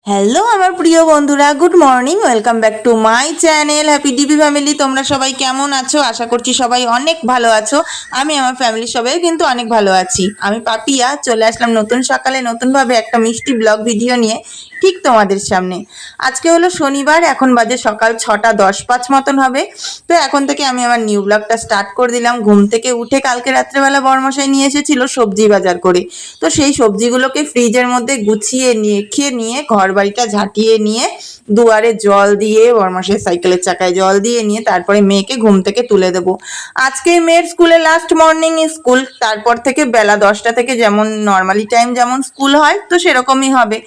Hello আমার প্রিয় বন্ধুরা, good morning, welcome back to my channel happy DB family. তোমরা সবাই কেমন আছো? আশা করছি সবাই অনেক ভালো আছো। আমি আমার ফ্যামিলির সবাই কিন্তু অনেক ভালো আছি। আমি পাপিয়া চলে আসলাম নতুন সকালে নতুনভাবে একটা মিষ্টি ব্লগ ভিডিও নিয়ে ঠিক তোমাদের সামনে। আজকে হলো শনিবার, এখন বাজে সকাল 6:10 মতন হবে। তো এখন থেকে আমি আমার নিউ ব্লগটা স্টার্ট করে দিলাম। ঘুম থেকে উঠে কালকে রাত্রেবেলা বরমশাই নিয়ে এসেছিল সবজি বাজার করে, তো সেই সবজিগুলোকে ফ্রিজের মধ্যে গুছিয়ে নিয়ে ঘর বাড়িটা ঝাঁটিয়ে নিয়ে দুয়ারে জল দিয়ে বরমাসের সাইকেলের চাকায় জল দিয়ে নিয়ে তারপরে মেয়েকে ঘুম থেকে তুলে দেবো। আজকে মেয়ের স্কুলে লাস্ট মর্নিং স্কুল, তারপর থেকে বেলা 10টা থেকে যেমন নর্মালি টাইম যেমন স্কুল হয় তো সেরকমই হবে।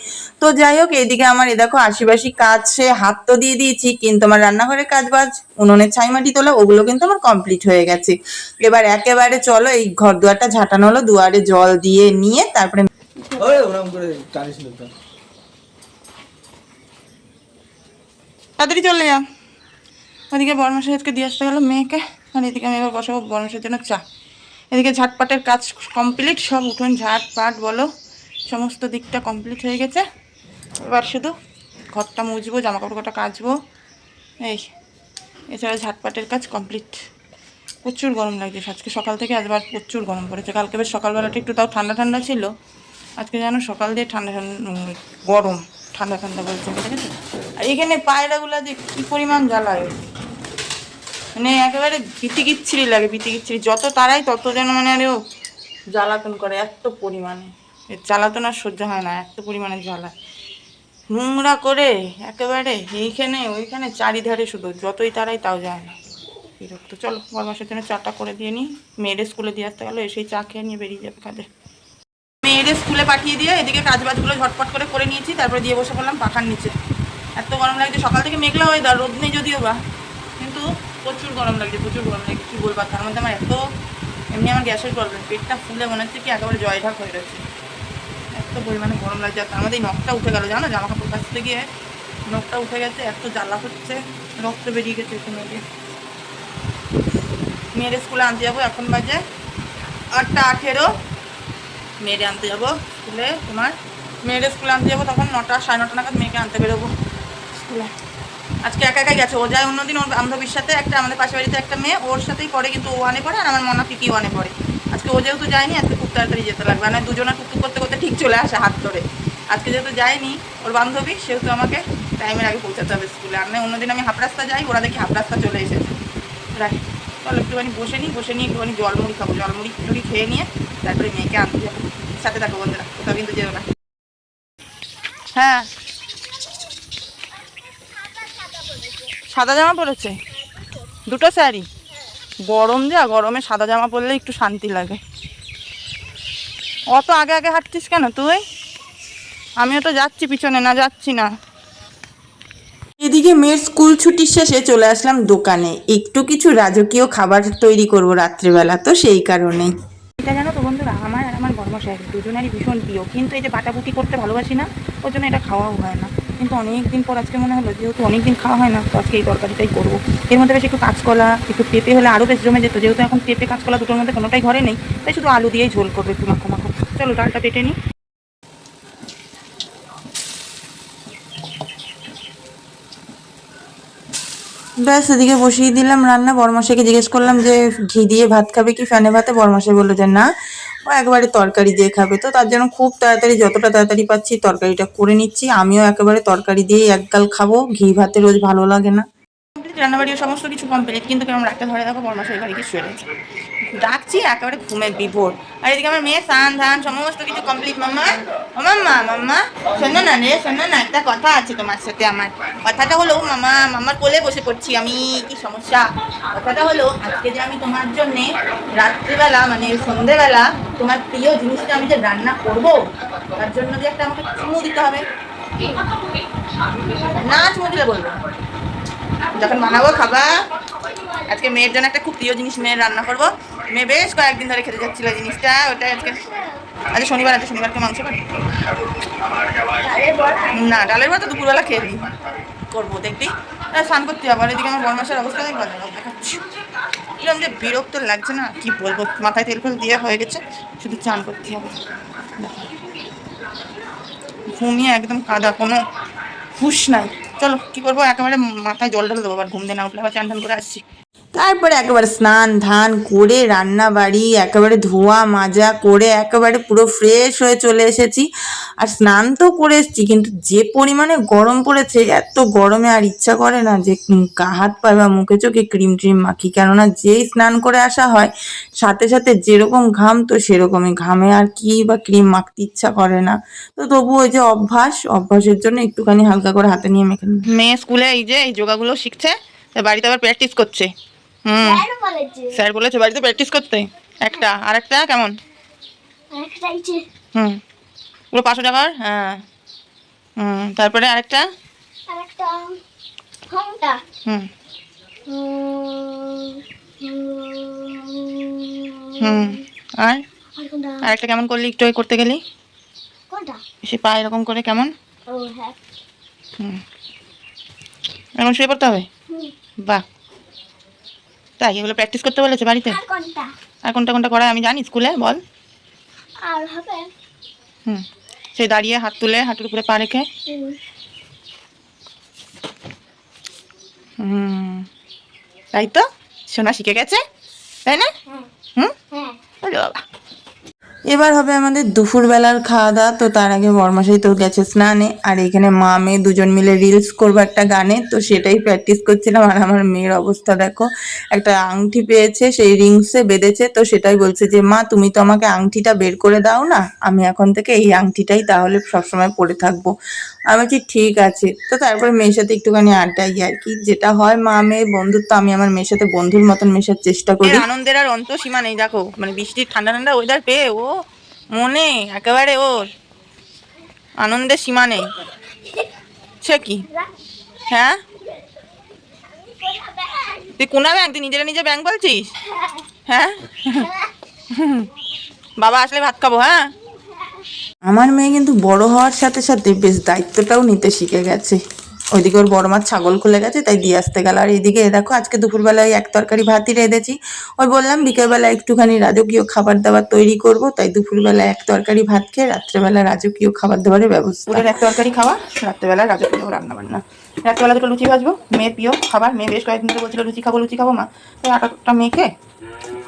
তো যাই হোক, এইদিকে আমার এ দেখো আশিবাসি কাজ সে হাত তো দিয়ে দিয়েছি, কিন্তু আমার রান্নাঘরের কাজ বাজ, উনুনের ছাইমাটি তোলা, ওগুলো কিন্তু আমার কমপ্লিট হয়ে গেছে। এবার একেবারে চলো এই ঘর দুয়ারটা ঝাঁটানো হলো, দুয়ারে জল দিয়ে নিয়ে তারপরে তাড়াতাড়ি চলে যা। ওদিকে বরমাসের আজকে দিয়ে আসতে গেলো মেয়েকে, আর এদিকে আমি এবার বসাবো বরমাসের জন্য চা। এদিকে ঝাটপাটের কাজ কমপ্লিট, সব উঠোন ঝাটপাট বলো সমস্ত দিকটা কমপ্লিট হয়ে গেছে। এবার শুধু ঘরটা মুছবো, জামা কাপড় কটা কাচবো, এই এছাড়া ঝাটপাটের কাজ কমপ্লিট। প্রচুর গরম লাগছে আজকে সকাল থেকে, আজবার প্রচুর গরম পড়েছে। কালকে বেশ সকালবেলাটা একটু তাও ঠান্ডা ঠান্ডা ছিল, আজকে যেন সকাল দিয়ে ঠান্ডা ঠান্ডা গরম ঠান্ডা ঠান্ডা বলছে, ঠিক আছে। আর এখানে পায়রাগুলো যে কী পরিমাণ জ্বালায়, মানে একেবারে বিতিকিচ্ছিরি লাগে, বিতিকিচ্ছিরি। যত তারাই তত যেন মানে আরেও জ্বালাতন করে এত পরিমাণে। এর জ্বালাতন আর সহ্য হয় না, এত পরিমাণে জ্বালায়, নোংরা করে একেবারে এইখানে ওইখানে চারিধারে, শুধু যতই তারাই তাও যায় না, বিরক্ত। চলো বরমাসের জন্য চাটা করে দিয়ে নিই, মেয়েদের স্কুলে দিয়ে আসতে গেলো, এসেই চা খেয়ে নিয়ে বেরিয়ে যাবে কাজে। মেয়েদের স্কুলে পাঠিয়ে দিয়ে এদিকে কাজবাজগুলো ঝটপট করে নিয়েছি, তারপরে দিয়ে বসে পড়লাম পাখার নিচে। এত গরম লাগছে, সকাল থেকে মেঘলা ওয়েদার, রোদ নেই যদিও বা, কিন্তু প্রচুর গরম লাগছে, প্রচুর গরম লাগছে, কী বলবো। তার মধ্যে আমার এমনি আমার গ্যাসের প্রবলেম, পেটটা ফুলে মনে হচ্ছে কি একেবারে জয়ঢাক হয়ে গেছে, এত পরিমাণে গরম লাগছে। আর তার মধ্যে নখটা উঠে গেলো, জানো, জামা কাপড় কাচতে গিয়ে নখটা উঠে গেছে, এত জ্বালা হচ্ছে, রক্ত বেরিয়ে গেছে এখানে। মেয়ের স্কুলে আনতে যাবো, এখন বাজে 8:18। মেয়েরে আনতে যাবো স্কুলে, তোমার মেয়ের স্কুলে আনতে যাবো তখন 9টা 9:30 নাগাদ মেয়েকে আনতে বেরোবো স্কুলে। আজকে একা একাই গেছে, ও যায় অন্যদিন ওর বান্ধবীর সাথে, একটা আমাদের পাশের বাড়িতে একটা মেয়ে, ওর সাথেই পড়ে, কিন্তু ও ওয়ানে পড়ে আর আমার মনা পিপি ওয়ানে পড়ে। আজকে ও যেহেতু যায়নি, আজকে খুব তাড়াতাড়ি যেতে লাগবে, মানে দুজনে টুকটুক করতে করতে ঠিক চলে আসে হাত ধরে। আজকে যেহেতু যায়নি ওর বান্ধবী, সেহেতু আমাকে টাইমের আগে পৌঁছাতে হবে স্কুলে। আর নয় অন্যদিন আমি হাফ রাস্তা যাই, ওরা দেখি হাফ রাস্তা চলে এসেছে। রাখ, চলো একটুখানি বসে নিই একটুখানি জলমুড়ি খাবো, জলমুড়ি টুড়ি খেয়ে নিয়ে তারপরে মেয়েকে আনতে যাবো। সাথে থাকো বন্ধুরা, কোথাও কিন্তু যেও না। হ্যাঁ, সাদা জামা পরেছে, দুটো শাড়ি। গরম যা, গরমে সাদা জামা পরলে একটু শান্তি লাগে। অত আগে আগে হাঁটছিস কেন তুই? আমিও তো যাচ্ছি পিছনে, না যাচ্ছি না। এদিকে মেয়ের স্কুল ছুটির শেষে চলে আসলাম দোকানে, একটু কিছু রাজকীয় খাবার তৈরি করব রাত্রিবেলা, তো সেই কারণেই। এটা জানো তো বন্ধুরা, আমার আর আমার বর্মশাই দুজনেরই ভীষণ প্রিয়, কিন্তু এই যে বাটাবুটি করতে ভালোবাসি না, ওর জন্য এটা খাওয়াও হয় না। কিন্তু অনেক দিন পর আজকে মনে হলো, যেহেতু অনেক দিন খাওয়া হয় না, তো আজকে এই তরকারিটাই করবো। এর মধ্যে বেশ একটু কাঁচকলা, একটু পেঁপে হলে আরও বেশ জমে যেত, যেহেতু এখন পেঁপে কাঁচকলা দুটোর মধ্যে কোনোটাই ঘরে নেই, তাই শুধু আলু দিয়েই ঝোল করবে একটু মাখো মাখো। চলো ডালটা পেটে নিই। ব্যাস এদিকে বসিয়ে দিলাম রান্না। বরমাসাইকে জিজ্ঞেস করলাম যে ঘি দিয়ে ভাত খাবে কি ফ্যানে ভাতে, বরমাসাই বললো যে না, ও একবারে তরকারি দিয়ে খাবে। তো তার জন্য খুব তাড়াতাড়ি, যতটা তাড়াতাড়ি পাচ্ছি তরকারিটা করে নিচ্ছি। আমিও একেবারে তরকারি দিয়েই একগাল খাবো, ঘি ভাতে রোজ ভালো লাগে না। কমপ্লিট রান্নাবাড়িও সমস্ত কিছু কমপ্লিট, কিন্তু কেমন রাখতে ধরে দেখো বরমাসাই বাড়ি গিয়ে শুয়ে রয়েছে, ডাকছি একেবারে ঘুমে বিভোর। আর এদিকে আমার মেয়ে স্নান ধান সমস্ত কিছু কমপ্লিট। মাম্মা, ও মাম্মা, মাম্মা শোনো না রে, শোনো না, একটা কথা আছে তোমার সাথে আমার। কথাটা হলো মামা, মাম্মার কোলে বসে পড়ছি আমি, কি সমস্যা? কথাটা হলো আজকে যে আমি তোমার জন্যে রাত্রিবেলা মানে সন্ধেবেলা তোমার প্রিয় জিনিসটা আমি যে রান্না করব, তার জন্য যে একটা আমাকে চুমু দিতে হবে। না চুমু দিলে বলবো যখন বানাবো খাবা। আজকে মেয়ের জন্য একটা খুব প্রিয় জিনিস মেয়ের রান্না করবো। মেয়ে বেশ কয়েকদিন ধরে খেতে যাচ্ছিল জিনিসটা, ওটা আজকে, আজকে শনিবার আছে, শনিবারকে মাংস খাবো না, ডালের ভাত দুপুরবেলা খেয়ে দিই, করবো দেখবি। স্নান করতে যাবো। আর এদিকে আমার বরমাসের অবস্থা নেই, দেখাচ্ছি এরকম যে বিরক্ত লাগছে না, কি বলবো। মাথায় তেল ফেল দিয়ে হয়ে গেছে, শুধু চান করতে হবে। ঘুমিয়ে একদম কাদা, কোনো হুশ নাই। চলো কি করবো, একেবারে মাথায় জল ঢালে দেবো, আবার ঘুম দিয়ে না উঠলে আবার চান টান করে আসছি। তারপরে একেবারে স্নান ধান করে রান্না বাড়ি একেবারে ধোয়া মাজা করে একেবারে পুরো ফ্রেশ হয়ে চলে এসেছি। আর স্নান তো করে এসেছি, কিন্তু যে পরিমাণে গরম পড়েছে, এত গরমে আর ইচ্ছা করে না যে হাত পায়ে বা মুখে চোখে ক্রিম ট্রিম মাখি, কেননা যেই স্নান করে আসা হয় সাথে সাথে যেরকম ঘাম, তো সেরকমই ঘামে আর কি বা ক্রিম মাখতে ইচ্ছা করে না। তো তবু ওই যে অভ্যাসের জন্য একটুখানি হালকা করে হাতে নিয়ে মেখে নিই। মেয়ে স্কুলে এই যে এই যোগাগুলো শিখছে, বাড়িতে আবার প্র্যাকটিস করছে। স্যার বলেছে বাড়িতে প্র্যাকটিস করতে। একটা আর একটা কেমন? পুরো 500 টাকার। হ্যাঁ তারপরে আরেকটা হুম হুম আর আরেকটা কেমন করলি একটু করতে গেলি? সে পা এরকম করে কেমন? হুম এখন শুয়ে পড়তে হবে। বাহ, তাই এগুলো প্র্যাকটিস করতে বলেছে বাড়িতে? আর কোনটা কোনটা করায় আমি জানি স্কুলে, বল। সেই দাঁড়িয়ে হাত তুলে হাঁটুর উপরে পা রেখে। তাই তো, সোনা শিখে গেছে, তাই না? বাবা, এবার হবে আমাদের দুপুরবেলার খাওয়া দাওয়া। তো তার আগে বরমাসাই তো গেছে স্নানে, আর এখানে মা মেয়ে দুজন মিলে রিলস করবো একটা গানে, তো সেটাই প্র্যাকটিস করছিলাম। আর আমার মেয়ের অবস্থা দেখো, একটা আংটি পেয়েছে, সেই রিংসে বেঁধেছে, তো সেটাই বলছে যে মা তুমি তো আমাকে আংটিটা বের করে দাও না, আমি এখন থেকে এই আংটিটাই তাহলে সবসময় পরে থাকবো। আমি বলছি ঠিক আছে। তো তারপরে মেয়ের সাথে একটুখানি আড্ডাই আর কি, যেটা হয় মা মেয়ে বন্ধুত্ব, আমি আমার মেয়ের সাথে বন্ধুর মতন মেশার চেষ্টা করি। আনন্দের আর অন্ত সীমা নেই দেখো, মানে বৃষ্টির ঠান্ডা ঠান্ডা ওয়েদার পেয়ে ও মনে একেবারে ওর আনন্দের সীমা নেই। সে কি? হ্যাঁ তুই কোনা ব্যাংক, তুই নিজেরা নিজে ব্যাংক বলছিস? হ্যাঁ বাবা আসলে ভাত খাবো। হ্যাঁ, আমার মেয়ে কিন্তু বড় হওয়ার সাথে সাথে বেশ দায়িত্বটাও নিতে শিখে গেছে। ওইদিকে ওর বড় মাছ ছাগল খুলে গেছে, তাই দিয়ে আসতে গেল। আর এইদিকে দেখো আজকে দুপুরবেলায় এক তরকারি ভাতই রেঁধেছি। ওই বললাম বিকেলবেলা একটুখানি রাজকীয় খাবার দাবার তৈরি করব, তাই দুপুরবেলা এক তরকারি ভাত খেয়ে রাত্রেবেলা রাজকীয় খাবার দাবারের ব্যবস্থা। পুরের এক তরকারি খাওয়া, রাত্রেবেলা রাজকীয় রান্না বান্না। রাত্রেবেলা দুটো লুচি ভাজবো, মেয়ের প্রিয় খাবার। মেয়ে বেশ কয়েকদিন ধরে বলছিল লুচি খাবো মা, তাই আটাটা মেখে,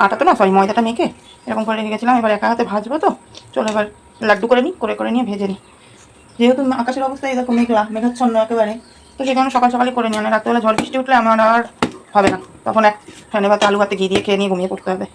আটা তো না সরি ময়দাটা মেখে এরকম করে রেখে গেছিলাম। এবার একা হাতে ভাজবো, তো চলো এবার লাড্ডু করে নিই, করে নিয়ে ভেজে নিই। যেহেতু আকাশের অবস্থা এই দেখো মেঘাচ্ছন্ন একেবারে, তো সেই কারণে সকালে করে নিই। রাত্রেবেলা ঝড় বৃষ্টি উঠলে আমার আর হবে না, তখন এক ফ্যানে ভাতে আলু ভাতে ঘি দিয়ে খেয়ে নিয়ে ঘুমিয়ে পড়তে হবে।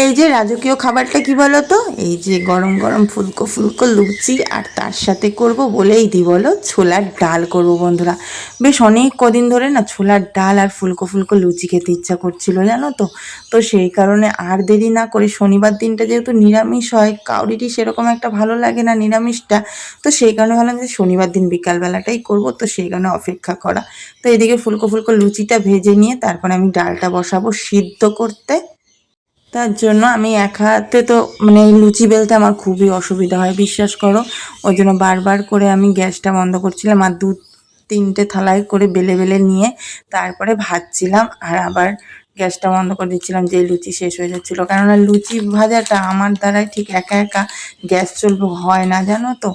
এই যে রাজকীয় খাবারটা কি বলো তো, এই যে গরম গরম ফুলকো ফুলকো লুচি, আর তার সাথে করব বলেই দি বলো ছোলার ডাল করব বন্ধুরা। বেশ অনেক কদিন ধরে না ছোলার ডাল আর ফুলকো ফুলকো লুচি খেতে ইচ্ছা করছিল জানো তো। তো সেই কারণে আর দেরি না করে, শনিবার দিনটা যেহেতু নিরামিষ হয়, কাউরিরই সেরকম একটা ভালো লাগে না নিরামিষটা, তো সেই কারণে ভাবলাম যে শনিবার দিন বিকালবেলাটাই করব, তো সেই কারণে অপেক্ষা করা। তো এদিকে ফুলকো ফুলকো লুচিটা ভেজে নিয়ে তারপরে আমি ডালটা বসাবো সিদ্ধ করতে। তার জন্য আমি এক হাতে তো মানে এই লুচি বেলতে আমার খুবই অসুবিধা হয় বিশ্বাস করো, ওই জন্য বারবার করে আমি গ্যাসটা বন্ধ করছিলাম আর 2-3টে থালায় করে বেলে বেলে নিয়ে তারপরে ভাজছিলাম, আর আবার গ্যাসটা বন্ধ করে দিচ্ছিলাম যে লুচি শেষ হয়ে যাচ্ছিলো। কেননা লুচি ভাজাটা আমার দ্বারাই ঠিক একা একা গ্যাস চলবে হয় না জানো তো।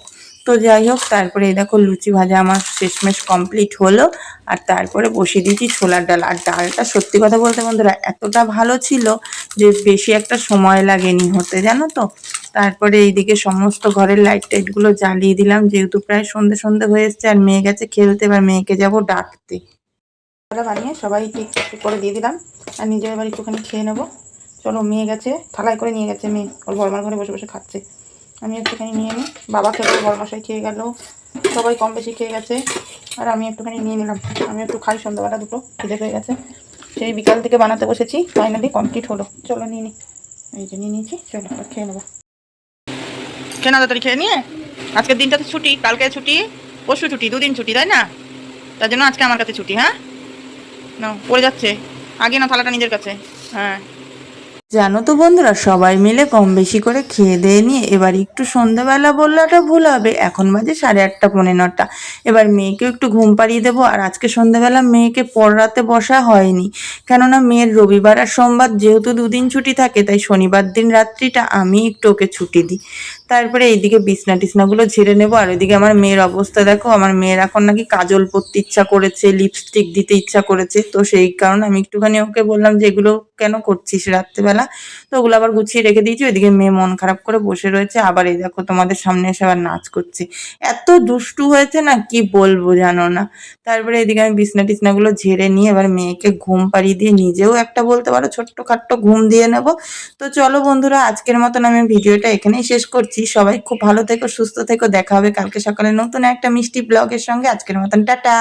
তো যাই হোক, তারপরে এই দেখো লুচি ভাজা আমার শেষমেশ কমপ্লিট হলো, আর তারপরে বসিয়ে দিয়েছি ছোলার ডাল। আর ডালটা সত্যি কথা বলতে বন্ধুরা এতটা ভালো ছিল যে বেশি একটা সময় লাগেনি হতে জানো তো। তারপরে এইদিকে সমস্ত ঘরের লাইট টাইটগুলো জ্বালিয়ে দিলাম, যেহেতু প্রায় সন্ধে সন্ধে হয়ে এসছে আর মেয়ে গেছে খেলতে, এবার মেয়েকে যাব ডাকতে। বানিয়ে সবাই ঠিক করে দিয়ে দিলাম, আর নিজে এবার একটুখানি খেয়ে নেবো। চলো মেয়ে গেছে, থালায় করে নিয়ে গেছে মেয়ে, ওর বড়মার ঘরে বসে বসে খাচ্ছে। আমি একটুখানি নিয়ে নিই, বাবা খেলো, বড়মশাই খেয়ে গেল, সবাই কম বেশি খেয়ে গেছে, আর আমি একটুখানি নিয়ে নিলাম। আমি একটু খাই সন্ধ্যাবেলা, দুটো খিদে হয়ে গেছে, সেই বিকাল থেকে বানাতে বসেছি, ফাইনালি কমপ্লিট হলো। চলো নিয়ে নিই, এই যে নিয়ে নিয়েছি, চলো খেয়ে নেবো। খেয়ে না তাড়াতাড়ি খেয়ে নিয়ে, আজকের দিনটা তো ছুটি, কালকে ছুটি, পরশু ছুটি, 2 দিন ছুটি তাই না, তার জন্য আজকে আমার কাছে ছুটি। হ্যাঁ না পড়ে যাচ্ছে, আগে না থালাটা নিজের কাছে। হ্যাঁ জানো তো বন্ধুরা, সবাই মিলে কম বেশি করে খেয়ে দিয়ে নিয়ে এবার একটু সন্ধ্যাবেলা বললাটা ভুল হবে, এখন বাজে 8:30 9:30। এবার মেয়েকেও একটু ঘুম পাড়িয়ে দেবো। আর আজকে সন্ধ্যাবেলা মেয়েকে পড়াতে বসা হয়নি, কেননা মেয়ের রবিবার আর সোমবার যেহেতু দুদিন ছুটি থাকে, তাই শনিবার দিন রাত্রিটা আমি একটু ওকে ছুটি দিই। তারপরে এইদিকে বিছনা টিছনাগুলো ঝেড়ে নেবো। আর ওইদিকে আমার মেয়ের অবস্থা দেখো, আমার মেয়ের এখন নাকি কাজল পরতে ইচ্ছা করেছে, লিপস্টিক দিতে ইচ্ছা করেছে। তো সেই কারণে আমি একটুখানি ওকে বললাম যে এগুলো কেন করছিস রাত্রেবেলা। তো ওগুলো আবার গুছিয়ে রেখে দিয়েছি। ওইদিকে মেয়ে মন খারাপ করে বসে রয়েছে, আবার এই দেখো তোমাদের সামনে এসে আবার নাচ করছে। এত দুষ্টু হয়েছে না, কি বলবো জানো না। তারপরে এদিকে আমি বিছনা টিছনাগুলো ঝেড়ে নিয়ে এবার মেয়েকে ঘুম পাড়িয়ে দিয়ে নিজেও একটা বলতে পারো ছোট্ট খাট্ট ঘুম দিয়ে নেব। তো চলো বন্ধুরা, আজকের মতন আমি ভিডিওটা এখানেই শেষ করছি। সবাই খুব ভালো থেকো, সুস্থ থেকো। দেখা হবে কালকে সকালে নতুন একটা মিষ্টি ব্লগের সঙ্গে। আজকের মতন টাটা।